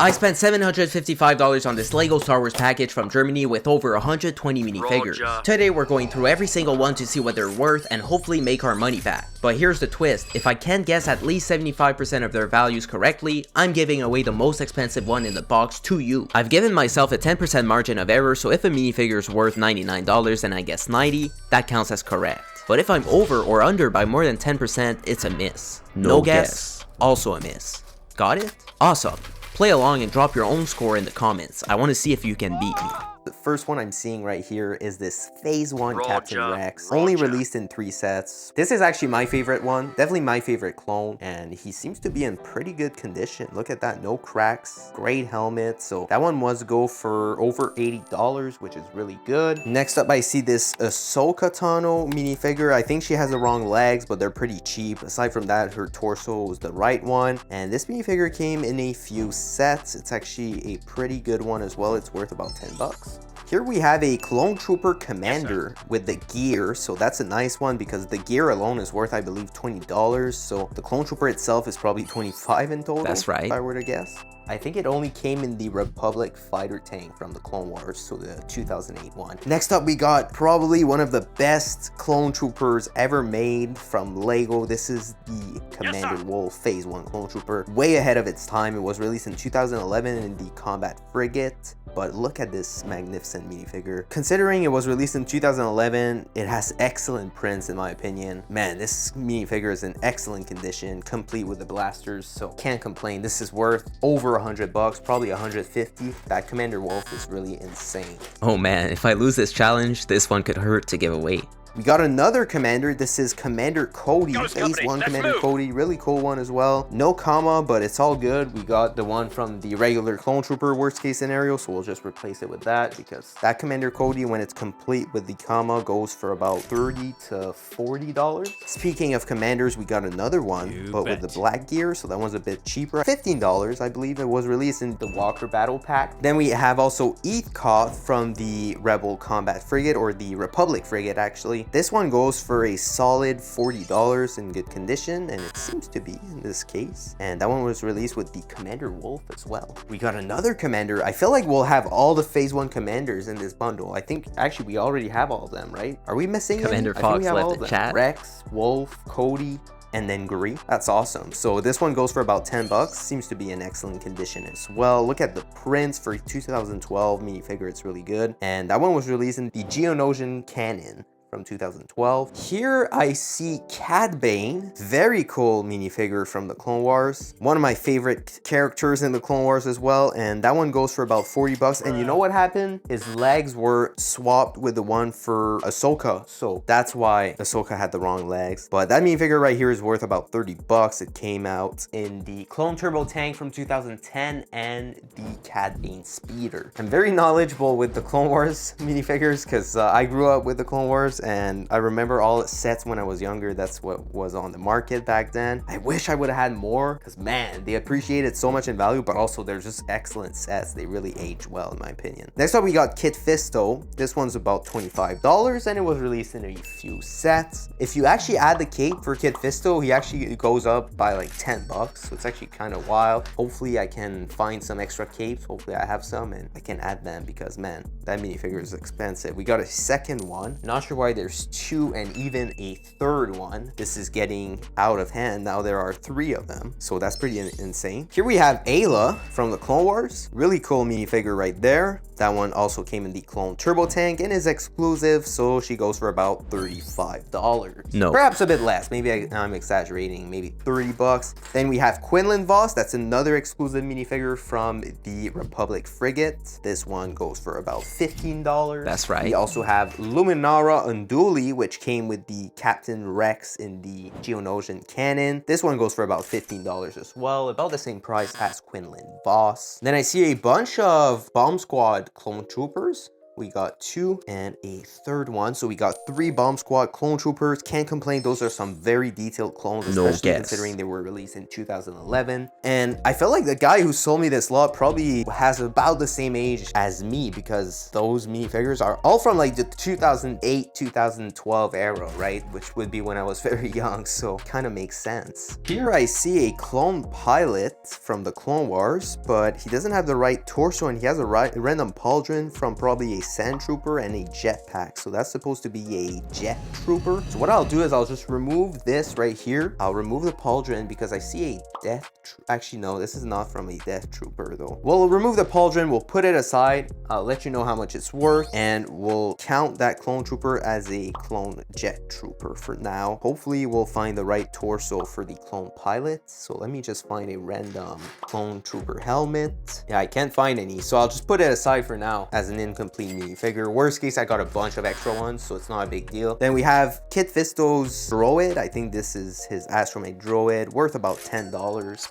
I spent $755 on this LEGO Star Wars package from Germany with over 120 minifigures. Today we're going through every single one to see what they're worth and hopefully make our money back. But here's the twist, if I can guess at least 75% of their values correctly, I'm giving away the most expensive one in the box to you. I've given myself a 10% margin of error, so if a minifigure is worth $99 and I guess 90, that counts as correct. But if I'm over or under by more than 10%, it's a miss. No guess, also a miss. Got it? Awesome. Play along and drop your own score in the comments. I want to see if you can beat me. The first one I'm seeing right here is this Phase 1 Captain Rex, only released in 3 sets. This is actually my favorite one, definitely my favorite clone, and he seems to be in pretty good condition. Look at that, no cracks, great helmet. So that one was go for over $80, which is really good. Next up, I see this Ahsoka Tano minifigure. I think she has the wrong legs, but they're pretty cheap. Aside from that, her torso was the right one. And this minifigure came in a few sets. It's actually a pretty good one as well. It's worth about 10 bucks. Here we have a Clone Trooper Commander with the gear, so that's a nice one because the gear alone is worth, I believe, $20. So the Clone Trooper itself is probably 25 in total. That's right. If I were to guess. I think it only came in the Republic fighter tank from the Clone Wars, so the 2008 one. Next up, we got probably one of the best Clone Troopers ever made from LEGO. This is the Commander Wolf Phase 1 Clone Trooper. Way ahead of its time. It was released in 2011 in the Combat Frigate. But look at this magnificent minifigure. Considering it was released in 2011, it has excellent prints in my opinion. Man, this minifigure is in excellent condition, complete with the blasters, so can't complain. This is worth over 100 bucks, probably 150. That Commander Wolf is really insane. Oh man, if I lose this challenge, this one could hurt to give away. We got another commander. This is Commander Cody, Phase 1 Commander Cody, really cool one as well. No comma, but it's all good. We got the one from the regular Clone Trooper worst case scenario, so we'll just replace it with that because that Commander Cody, when it's complete with the comma, goes for about $30 to $40. Speaking of commanders, we got another one, but with the black gear, so that one's a bit cheaper. $15, I believe. It was released in the Walker Battle Pack. Then we have also Hoth from the Rebel Combat Frigate, or the Republic Frigate actually. This one goes for a solid $40 in good condition, and it seems to be in this case. And that one was released with the Commander Wolf as well. We got another commander. I feel like we'll have all the Phase 1 commanders in this bundle. I think actually we already have all of them, right? Are we missing Commander any? Fox left the chat. Rex, Wolf, Cody, and then Guri. That's awesome. So this one goes for about 10 bucks. Seems to be in excellent condition as well. Look at the prints for 2012 minifigure. It's really good. And that one was released in the Geonosian canon from 2012. Here I see Cad Bane, very cool minifigure from the Clone Wars. One of my favorite characters in the Clone Wars as well, and that one goes for about 40 bucks. And you know what happened? His legs were swapped with the one for Ahsoka, so that's why Ahsoka had the wrong legs. But that minifigure right here is worth about 30 bucks. It came out in the Clone Turbo Tank from 2010 and the Cad Bane Speeder. I'm very knowledgeable with the Clone Wars minifigures because I grew up with the Clone Wars, and I remember all its sets when I was younger. That's what was on the market back then. I wish I would have had more because man, they appreciated so much in value, but also they're just excellent sets. They really age well in my opinion. Next up, we got Kit Fisto. This one's about $25 and it was released in a few sets. If you actually add the cape for Kit Fisto, he actually goes up by like 10 bucks. So it's actually kind of wild. Hopefully I can find some extra capes. Hopefully I have some and I can add them because man, that minifigure is expensive. We got a second one. Not sure why there's 2 and even a third one. This is getting out of hand. Now there are 3 of them. So that's pretty insane. Here we have Ayla from the Clone Wars. Really cool minifigure right there. That one also came in the Clone Turbo Tank and is exclusive, so she goes for about $35. No. Perhaps a bit less. Maybe I'm exaggerating. Maybe 30 bucks. Then we have Quinlan Voss. That's another exclusive minifigure from the Republic Frigate. This one goes for about $15. That's right. We also have Luminara Unduli, which came with the Captain Rex in the Geonosian canon. This one goes for about $15 as well, about the same price as Quinlan Voss. Then I see a bunch of Bomb Squad Clone Troopers we got 2 and a third one. So we got 3 Bomb Squad clone troopers. Can't complain, those are some very detailed clones, especially considering they were released in 2011. And I felt like the guy who sold me this lot probably has about the same age as me, because those minifigures are all from like the 2008 2012 era, right? Which would be when I was very young, so kind of makes sense. Here I see a clone pilot from the Clone Wars, but he doesn't have the right torso, and he has a random pauldron from probably a sand trooper and a jetpack. So that's supposed to be a jet trooper. So what I'll do is I'll just remove this right here. I'll remove the pauldron because I see a death actually no, this is not from a death trooper though. We'll remove the pauldron, we'll put it aside. I'll let you know how much it's worth, and we'll count that clone trooper as a clone jet trooper for now. Hopefully we'll find the right torso for the clone pilot. So let me just find a random clone trooper helmet. Yeah, I can't find any, so I'll just put it aside for now as an incomplete minifigure. Worst case, I got a bunch of extra ones, so it's not a big deal. Then we have Kit Fisto's droid. I think this is his astromech droid, worth about $10.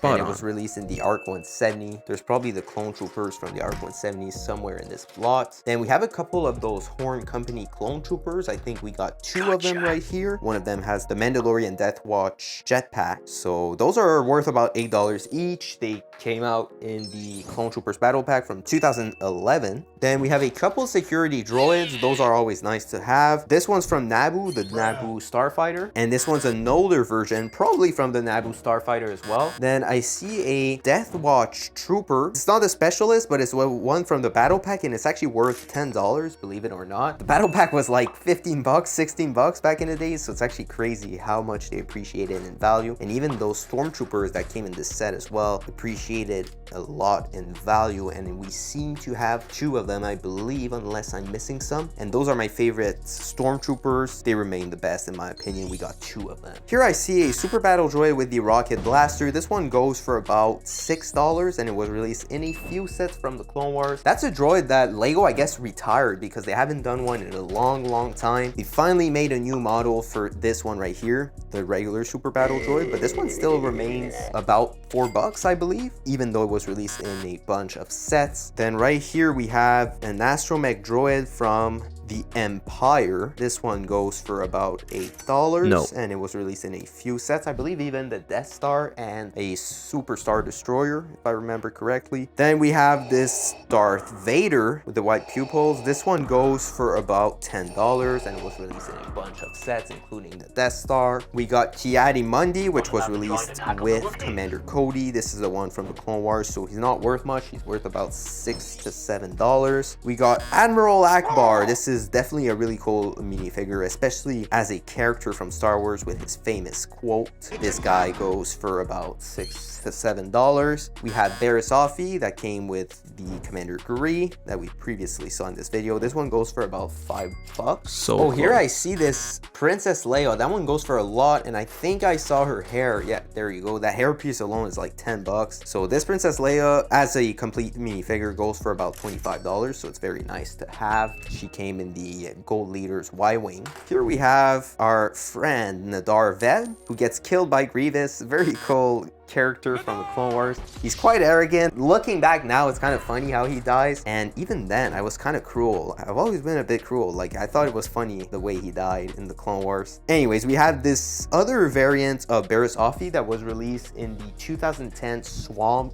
And it was released in the ARC 170. There's probably the clone troopers from the ARC 170 somewhere in this plot. Then we have a couple of those Horn Company clone troopers. I think we got 2 of them right here. One of them has the Mandalorian Death Watch jetpack. So those are worth about $8 each. They came out in the Clone Troopers Battle Pack from 2011. Then we have a couple security droids. Those are always nice to have. This one's from Naboo, the Naboo Starfighter. And this one's an older version, probably from the Naboo Starfighter as well. Then I see a Death Watch trooper. It's not a specialist, but it's one from the Battle Pack, and it's actually worth $10, believe it or not. The Battle Pack was like 15 bucks, 16 bucks back in the day, so it's actually crazy how much they appreciate it in value. And even those stormtroopers that came in this set as well appreciated a lot in value, and we seem to have 2 of them, I believe, unless I'm missing some. And those are my favorite stormtroopers. They remain the best in my opinion. We got 2 of them. Here I see a super battle droid with the rocket blaster. This one goes for about $6, and it was released in a few sets from the Clone Wars. That's a droid that Lego, I guess, retired because they haven't done one in a long time. They finally made a new model for this one right here, the regular super battle droid, but this one still remains about $4, I believe, even though it was released in a bunch of sets. Then right here we have an astromech droid from the Empire. This one goes for about $8, and it was released in a few sets. I believe even the Death Star and a Super Star Destroyer, if I remember correctly. Then we have this Darth Vader with the white pupils. This one goes for about $10, and it was released in a bunch of sets, including the Death Star. We got Ki-Adi-Mundi, which was released with Commander Cody. This is the one from the Clone Wars, so he's not worth much. He's worth about $6 to $7. We got Admiral Akbar. This is definitely a really cool minifigure, especially as a character from Star Wars with his famous quote. This guy goes for about $6 to $7. We have Barriss Offee that came with the Commander Gree that we previously saw in this video. This one goes for about $5. So here I see this Princess Leia. That one goes for a lot, and I think I saw her hair. Yeah, there you go. That hair piece alone is like $10. So this Princess Leia as a complete minifigure goes for about $25, so it's very nice to have. She came in the Gold Leader's Y-Wing. Here we have our friend Nadar Ved, who gets killed by Grievous. Very cool character from the Clone Wars. He's quite arrogant. Looking back now, it's kind of funny how he dies, and even then I was kind of cruel. I've always been a bit cruel. Like, I thought it was funny the way he died in the Clone Wars. Anyways, we have this other variant of Barriss Offee that was released in the 2010 Swamp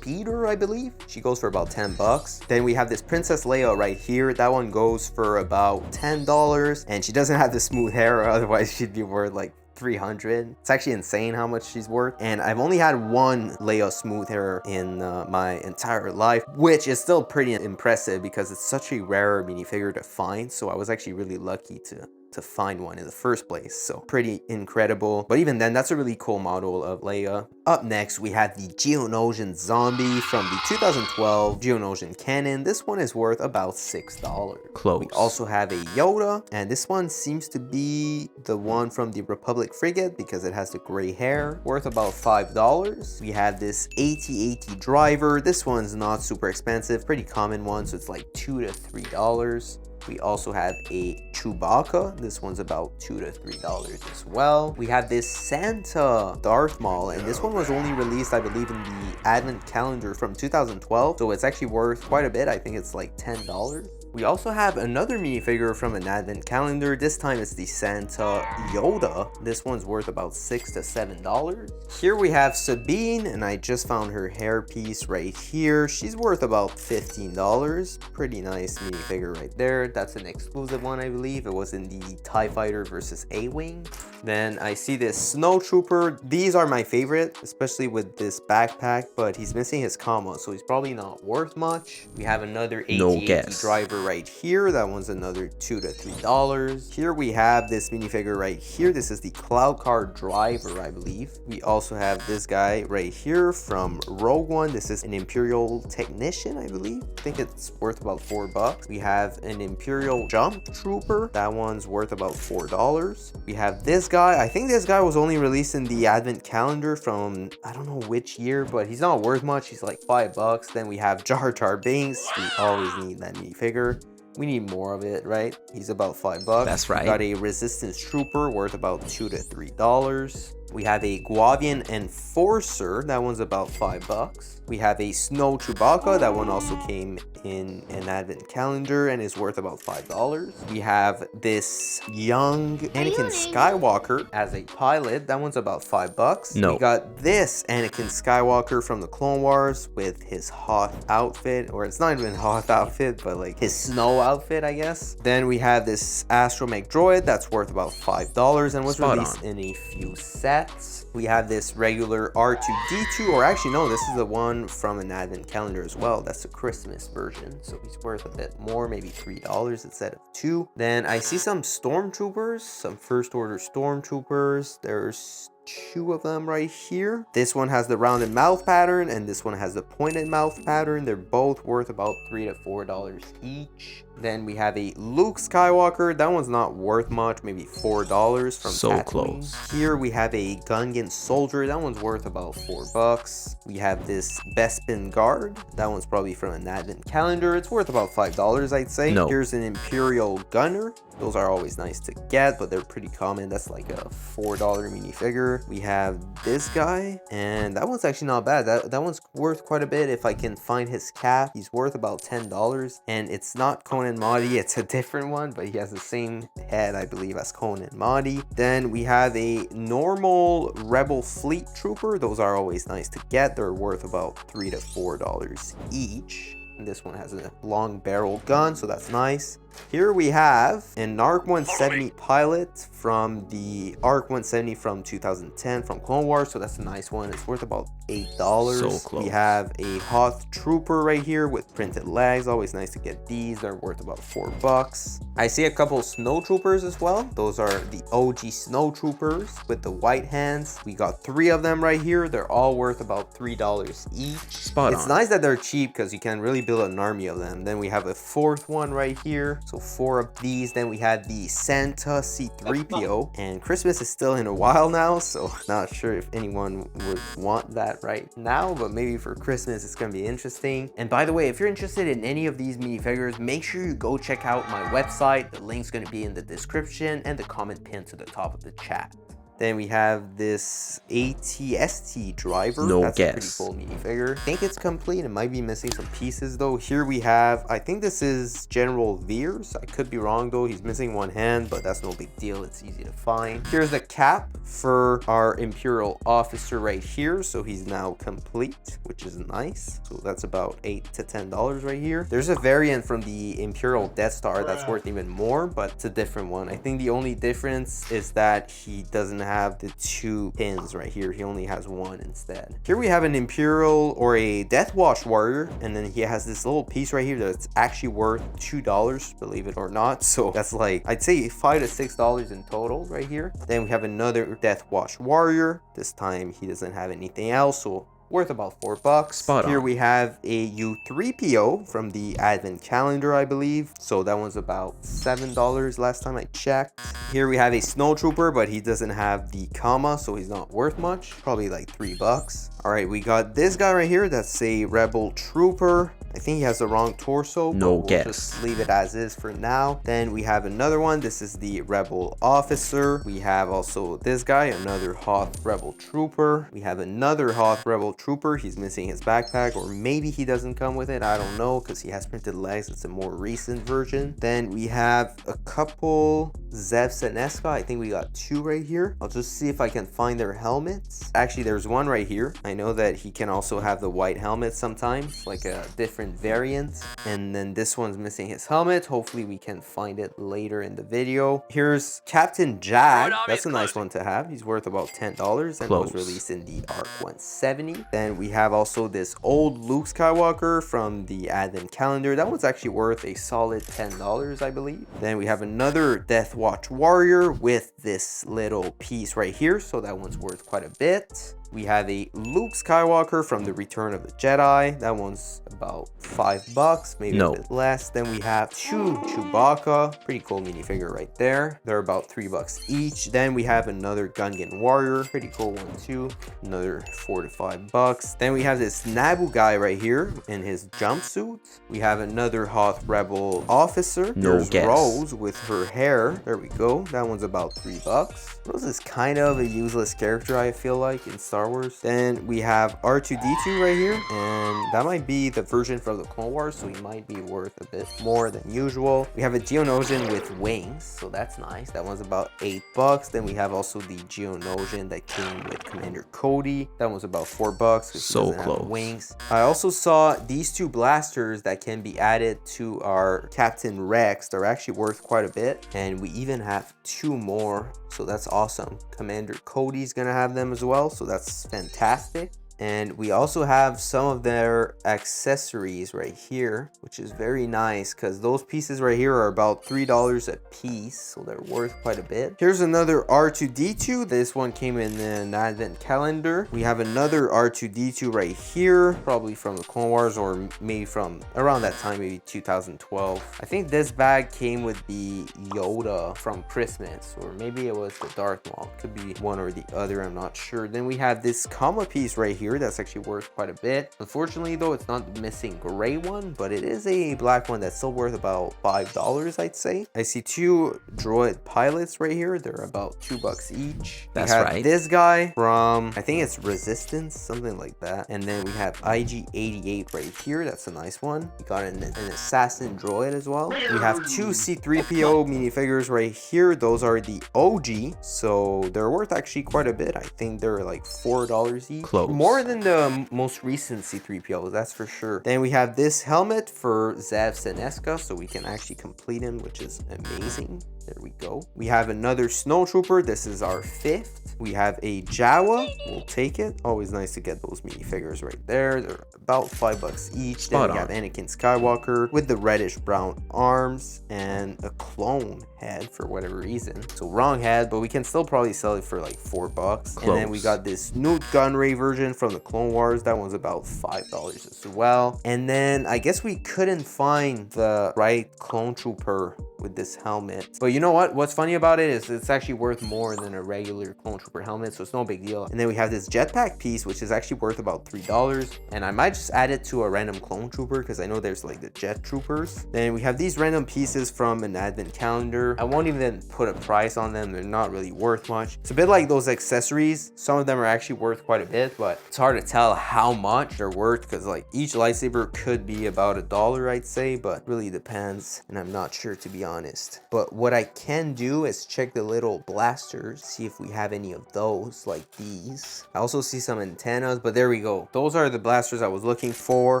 Peter, I believe. She goes for about $10. Then we have this Princess Leia right here. That one goes for about $10, and she doesn't have the smooth hair, otherwise she'd be worth like $300. It's actually insane how much she's worth, and I've only had one Leia smooth hair in my entire life, which is still pretty impressive because it's such a rare minifigure to find. So I was actually really lucky to find one in the first place, so pretty incredible. But even then, that's a really cool model of Leia. Up next, we had the Geonosian Zombie from the 2012 Geonosian canon. This one is worth about $6. Close. We also have a Yoda, and this one seems to be the one from the Republic frigate because it has the gray hair, worth about $5. We have this AT-AT driver. This one's not super expensive, pretty common one, so it's like $2 to $3. We also have a Chewbacca. This one's about $2 to $3 as well. We have this Santa Darth Maul, and this one was only released, I believe, in the Advent calendar from 2012. So it's actually worth quite a bit. I think it's like $10. We also have another minifigure from an advent calendar. This time it's the Santa Yoda. This one's worth about $6 to $7. Here we have Sabine, and I just found her hairpiece right here. She's worth about $15. Pretty nice minifigure right there. That's an exclusive one, I believe. It was in the TIE Fighter versus A-Wing. Then I see this Snow Trooper. These are my favorite, especially with this backpack, but he's missing his comma, so he's probably not worth much. We have another AT-AT driver right here. That one's another $2 to $3. Here we have this minifigure right here. This is the Cloud Car driver, I believe. We also have this guy right here from Rogue One. This is an Imperial Technician, I believe. I think it's worth about $4. We have an Imperial Jump Trooper. That one's worth about $4. We have this guy. I think this guy was only released in the advent calendar from I don't know which year, but he's not worth much. He's like $5. Then we have Jar Jar Binks. We always need that minifigure. We need more of it, right? He's about $5. That's right. We got a Resistance Trooper worth about $2 to $3. We have a Guavian Enforcer. That one's about $5. We have a Snow Chewbacca. That one also came in an advent calendar and is worth about $5. We have this young Anakin Skywalker as a pilot. That one's about $5. No. We got this Anakin Skywalker from the Clone Wars with his Hoth outfit, or it's not even Hoth outfit, but like his snow outfit, I guess. Then we have this astromech droid that's worth about $5 and was released in a few sets. We have this regular R2-D2, or actually no, this is the one from an advent calendar as well. That's the Christmas version, so he's worth a bit more, maybe $3 instead of $2. Then I see some stormtroopers, some first order stormtroopers. There's 2 of them right here. This one has the rounded mouth pattern and this one has the pointed mouth pattern. They're both worth about $3 to $4 each. Then we have a Luke Skywalker. That one's not worth much, maybe $4 from So Tatooine. close. Here we have a Gungan Soldier. That one's worth about $4. We have this Bespin Guard. That one's probably from an advent calendar. It's worth about $5, I'd say. No. Here's an Imperial Gunner. Those are always nice to get, but they're pretty common. That's like a $4 minifigure. We have this guy, and that one's actually not bad. That one's worth quite a bit. If I can find his cap, he's worth about $10, and it's not Conan Madi. It's a different one, but he has the same head, I believe, as Conan Madi. Then we have a normal Rebel Fleet Trooper. Those are always nice to get. They're worth about $3 to $4 each. And this one has a long barrel gun, so that's nice. Here we have an ARC 170 pilot from the ARC 170 from 2010 from Clone Wars, so that's a nice one. It's worth about $8. So close. We have a Hoth Trooper right here with printed legs. Always nice to get these. They're worth about $4. I see a couple Snow Troopers as well. Those are the OG Snow Troopers with the white hands. We got 3 of them right here. They're all worth about $3 each. Spot on. It's nice that they're cheap because you can really build an army of them. Then we have a 4th one right here. So 4 of these. Then we had the Santa C-3PO, and Christmas is still in a while now, so not sure if anyone would want that right now, but maybe for Christmas it's gonna be interesting. And by the way, if you're interested in any of these minifigures, make sure you go check out my website. The link's gonna be in the description and the comment pinned to the top of the chat. Then we have this AT-ST driver. No That's guess. a pretty cool minifigure. I think it's complete. It might be missing some pieces though. Here we have, I think this is General Veers. I could be wrong though. He's missing one hand, but that's no big deal. It's easy to find. Here's the cap for our Imperial officer right here. So he's now complete, which is nice. So that's about $8 to $10 right here. There's a variant from the Imperial Death Star that's worth even more, but it's a different one. I think the only difference is that he doesn't have the 2 pins right here. He only has 1 instead. Here we have an Imperial or a Death Watch warrior, and then he has this little piece right here that's actually worth $2, believe it or not. So that's like, I'd say $5 to $6 in total right here. Then we have another Death Watch warrior. This time he doesn't have anything else, so worth about $4. Spot on. Here we have a U3PO from the advent calendar, I believe. So that one's about $7 last time I checked. Here we have a Snow Trooper, but he doesn't have the comma, so he's not worth much. Probably like $3. All right, we got this guy right here. That's a Rebel Trooper. I think he has the wrong torso, but we'll just leave it as is for now. Then we have another one. This is the Rebel Officer. We have also this guy, another Hoth Rebel Trooper. We have another Hoth Rebel Trooper. He's missing his backpack, or maybe he doesn't come with it. I don't know, because he has printed legs. It's a more recent version. Then we have a couple Zevs and Eska. I think we got two right here. I'll just see if I can find their helmets. Actually, there's one right here. I know that he can also have the white helmet sometimes, like a different variant. And then this one's missing his helmet. Hopefully we can find it later in the video. Here's Captain Jag. That's a nice one to have. He's worth about $10 and was released in the ARC 170. Then we have also this old Luke Skywalker from the Advent calendar. That one's actually worth a solid $10, I believe. Then we have another Death Watch Warrior with this little piece right here, so that one's worth quite a bit. We have a Luke Skywalker from the Return of the Jedi. That one's about $5, maybe a bit less. Then we have two Chewbacca. Pretty cool minifigure right there. They're about $3 each. Then we have another Gungan Warrior. Pretty cool one too. Another $4 to $5. Then we have this Naboo guy right here in his jumpsuit. We have another Hoth Rebel Officer. There's Rose with her hair. There we go. That one's about $3. Rose is kind of a useless character, I feel like, in Star Wars. Then we have R2-D2 right here, and that might be the version from the Clone Wars, so he might be worth a bit more than usual. We have a Geonosian with wings, so that's nice. That one's about $8. Then we have also the Geonosian that came with Commander Cody. That one's about $4 because he doesn't have wings. I also saw these two blasters that can be added to our Captain Rex. They're actually worth quite a bit, and we even have two more, so that's awesome. Commander Cody's gonna have them as well, so that's fantastic. And we also have some of their accessories right here, which is very nice because those pieces right here are about $3 a piece, so they're worth quite a bit. Here's another R2-D2. This one came in an Advent calendar. We have another R2-D2 right here, probably from the Clone Wars or maybe from around that time, maybe 2012. I think this bag came with the Yoda from Christmas, or maybe it was the Darth Maul. Could be one or the other, I'm not sure. Then we have this comma piece right here. That's actually worth quite a bit. Unfortunately though, it's not the missing gray one, but it is a black one that's still worth about $5, I'd say. I see two droid pilots right here. They're about $2 each. That's right. This guy from, I think it's Resistance, something like that. And then we have IG-88 right here. That's a nice one. We got an assassin droid as well. We have two C-3PO minifigures right here. Those are the OG, so they're worth actually quite a bit. I think they're like $4 each. More than the most recent C-3PO, that's for sure. Then we have this helmet for Zevs and Eska, so we can actually complete him, which is amazing. There we go. We have another Snowtrooper. This is our 5th. We have a Jawa. We'll take it. Always nice to get those minifigures right there. They're about $5 each. Then we have Anakin Skywalker with the reddish brown arms and a clone head for whatever reason. So wrong head, but we can still probably sell it for like $4. And then we got this Newt Gunray version from the Clone Wars. That one's about $5 as well. And then I guess we couldn't find the right clone trooper with this helmet, but you know what? What's funny about it is it's actually worth more than a regular clone trooper helmet, so it's no big deal. And then we have this jetpack piece, which is actually worth about $3. And I might just add it to a random clone trooper because I know there's like the jet troopers. Then we have these random pieces from an Advent calendar. I won't even put a price on them. They're not really worth much. It's a bit like those accessories. Some of them are actually worth quite a bit, but it's hard to tell how much they're worth because like each lightsaber could be about $1, I'd say, but really depends. And I'm not sure, to be honest. But what I can do is check the little blasters, see if we have any of those like these. I also see some antennas, but there we go. Those are the blasters I was looking for.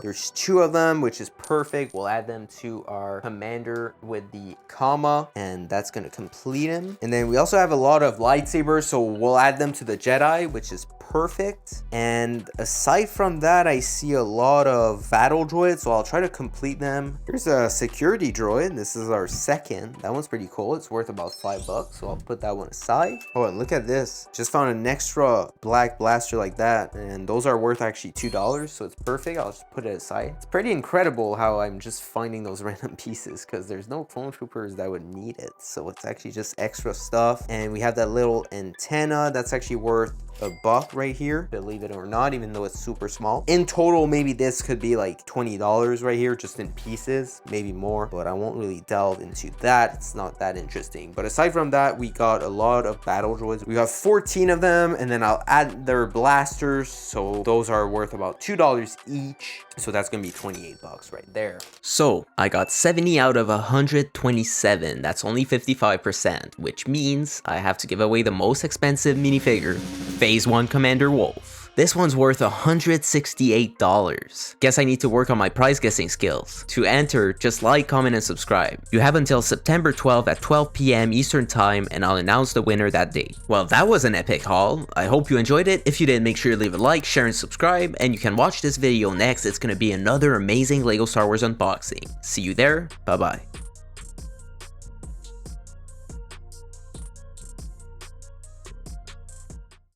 There's 2 of them, which is perfect. We'll add them to our commander with the comma, and that's gonna complete him. And then we also have a lot of lightsabers, so we'll add them to the Jedi, which is perfect. And aside from that, I see a lot of battle droids, so I'll try to complete them. Here's a security droid. This is our 2nd. That one's pretty cool. It's worth about $5, so I'll put that one aside. Oh, and look at this. Just found an extra black blaster like that, and those are worth actually $2, so it's perfect. I'll just put it aside. It's pretty incredible how I'm just finding those random pieces because there's no clone troopers that would need it, so it's actually just extra stuff. And we have that little antenna that's actually worth $1 right here, believe it or not, even though it's super small. In total, maybe this could be like $20 right here, just in pieces, maybe more, but I won't really delve into that. It's not that interesting. But aside from that, we got a lot of battle droids. We got 14 of them, and then I'll add their blasters, so those are worth about $2 each. So that's gonna be 28 bucks right there. So I got 70 out of 127. That's only 55%, which means I have to give away the most expensive minifigure, Phase 1 Commander Wolf. This one's worth $168. Guess I need to work on my prize guessing skills. To enter, just like, comment, and subscribe. You have until September 12th at 12 PM Eastern Time, and I'll announce the winner that day. Well, that was an epic haul. I hope you enjoyed it. If you did, make sure to leave a like, share, and subscribe, and you can watch this video next. It's gonna be another amazing LEGO Star Wars unboxing. See you there. Bye-bye.